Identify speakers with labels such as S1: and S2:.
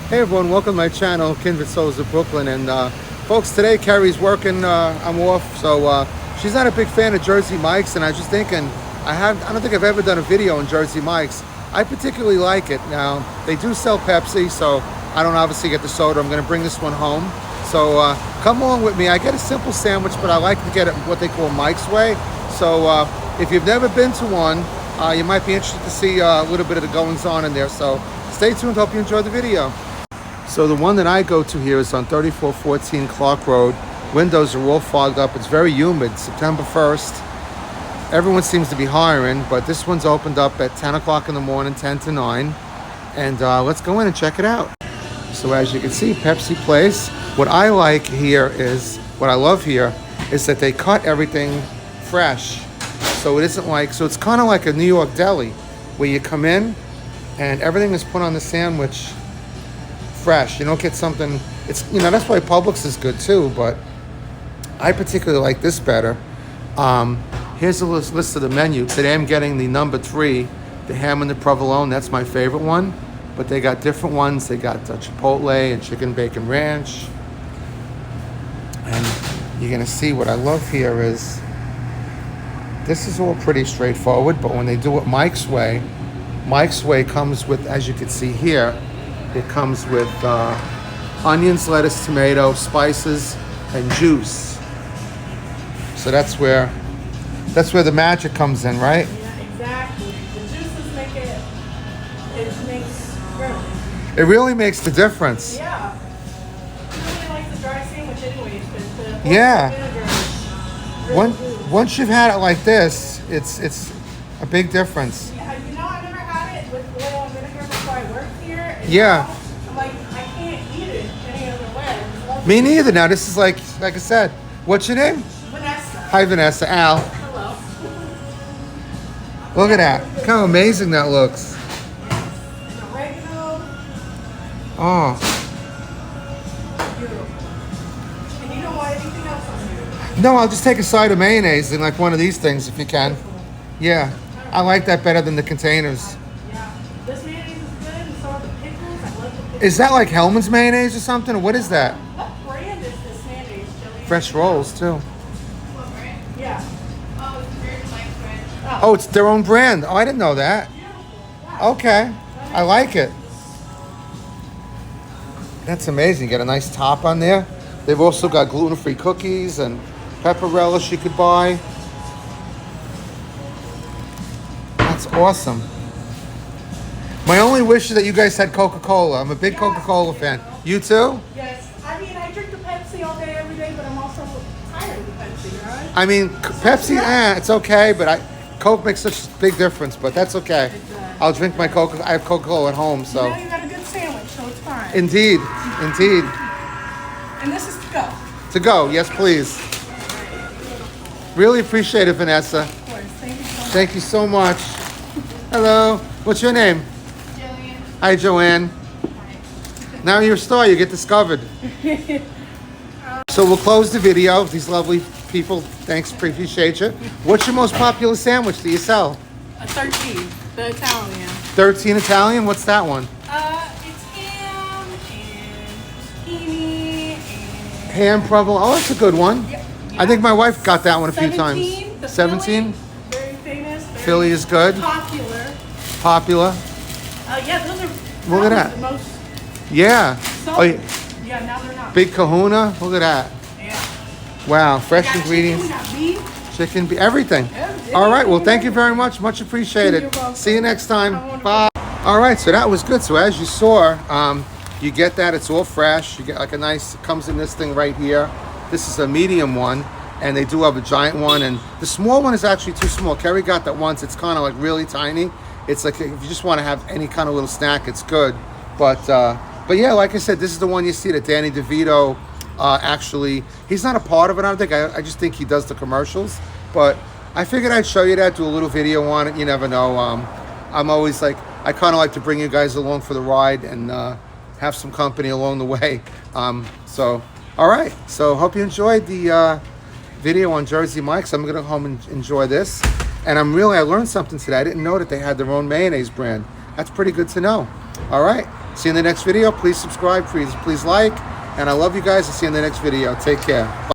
S1: Hey everyone, welcome to my channel, Kindred Souls of Brooklyn. And folks, today Carrie's working, I'm off, so she's not a big fan of Jersey Mike's, and I was just thinking, I don't think I've ever done a video on Jersey Mike's. I particularly like it. Now, they do sell Pepsi, so I don't obviously get the soda. I'm gonna bring this one home. So come along with me. I get a simple sandwich, but I like to get it what they call Mike's Way. So if you've never been to one, you might be interested to see a little bit of the goings on in there. So stay tuned, hope you enjoy the video. So the one that I go to here is on 3414 Clark Road. Windows are all fogged up. It's very humid. September 1st. Everyone seems to be hiring, but this one's opened up at 10 o'clock in the morning, 10 to 9. And let's go in and check it out. So as you can see, Pepsi Place. What I like here is, what I love here, is that they cut everything fresh. So it isn't like, so it's kind of like a New York deli, where you come in and everything is put on the sandwich fresh. You don't get something, it's, you know, that's why Publix is good too, but I particularly like this better. Here's a list of the menu. Today I'm getting the number 3, the ham and the provolone. That's my favorite one, but they got different ones. They got Chipotle and chicken bacon ranch. And you're gonna see what I love here is, this is all pretty straightforward, but when they do it Mike's Way comes with, as you can see here, it comes with onions, lettuce, tomato, spices, and juice. So that's where the magic comes in, right?
S2: Yeah, exactly. The juices make it makes room.
S1: It really makes the difference.
S2: Yeah. I really like the dry sandwich anyways, but the
S1: Yeah.
S2: vinegar is really good.
S1: Once you've had it like this, it's a big difference.
S2: Yeah, you know, I never had it with oil and vinegar before I worked here. And
S1: Yeah.
S2: now I'm like, I can't eat it any other way. I love
S1: Me
S2: it.
S1: neither. Now this is like I said. What's your name?
S2: Vanessa.
S1: Hi Vanessa. Al.
S2: Hello.
S1: Look at that. Look how amazing that looks.
S2: And oregano.
S1: Oh.
S2: Beautiful. And you don't want anything else on here.
S1: No, I'll just take a side of mayonnaise in like one of these things if you can. Yeah. I like that better than the containers.
S2: Yeah. This mayonnaise is good, and so are the pickles. I love the pickles.
S1: Is that like Hellman's mayonnaise or something? Or what is that?
S2: What brand is this mayonnaise, Joey?
S1: Fresh rolls too.
S2: What brand? Yeah. Oh, it's very Mike's brand.
S1: Oh, it's their own brand. Oh, I didn't know that.
S2: Beautiful. Yeah.
S1: Okay. I like it. That's amazing. You got a nice top on there. They've also got gluten-free cookies and pepper relish you could buy. That's awesome. My only wish is that you guys had Coca-Cola. I'm a big Coca-Cola fan. You too?
S2: Yes. I mean, I drink the Pepsi all day, every day, but I'm also tired of the Pepsi, right?
S1: I mean, Pepsi, it's okay, but Coke makes such a big difference, but that's okay. I'll drink my Coca. I have Coca-Cola at home,
S2: You
S1: so.
S2: know, you got a good sandwich, so it's fine.
S1: Indeed, indeed.
S2: And this is to go.
S1: To go, yes please. Really appreciate it, Vanessa.
S2: Of course. Thank you so much.
S1: Thank you so much. Hello, what's your name?
S2: Jillian.
S1: Hi, Joanne. Now you're a star, you get discovered. So we'll close the video. These lovely people, thanks, appreciate you. What's your most popular sandwich that you sell?
S2: A 13, the Italian.
S1: 13 Italian, what's that one?
S2: It's ham and zucchini and
S1: Ham provolone, oh that's a good one.
S2: Yeah.
S1: I think my wife got that one a few times.
S2: 17, the
S1: 17?
S2: Philly, very famous. Very
S1: Philly is good.
S2: Popular.
S1: Popular.
S2: Yeah, those are
S1: Look at
S2: probably
S1: that.
S2: the most.
S1: Yeah.
S2: So,
S1: Oh, yeah.
S2: yeah, now they're not.
S1: Big Kahuna, look at that.
S2: Yeah.
S1: Wow, fresh
S2: Got
S1: ingredients.
S2: chicken, got beef.
S1: Chicken, everything.
S2: Everything.
S1: All right, well, thank you very much. Much appreciated.
S2: You're welcome.
S1: See you next time.
S2: Have a wonderful
S1: Bye. All right, so that was good. So as you saw, you get that. It's all fresh. You get like a nice, it comes in this thing right here. This is a medium one, and they do have a giant one. And the small one is actually too small. Kerry got that once. It's kind of like really tiny. It's like if you just want to have any kind of little snack, it's good. But yeah, like I said, this is the one you see that Danny DeVito actually, he's not a part of it, I don't think. I just think he does the commercials. But I figured I'd show you that, do a little video on it. You never know. I'm always like, I kind of like to bring you guys along for the ride and have some company along the way. So, all right. So hope you enjoyed the video on Jersey Mike's. I'm going to go home and enjoy this. And I learned something today. I didn't know that they had their own mayonnaise brand. That's pretty good to know. All right. See you in the next video. Please subscribe. Please like. And I love you guys. I'll see you in the next video. Take care. Bye.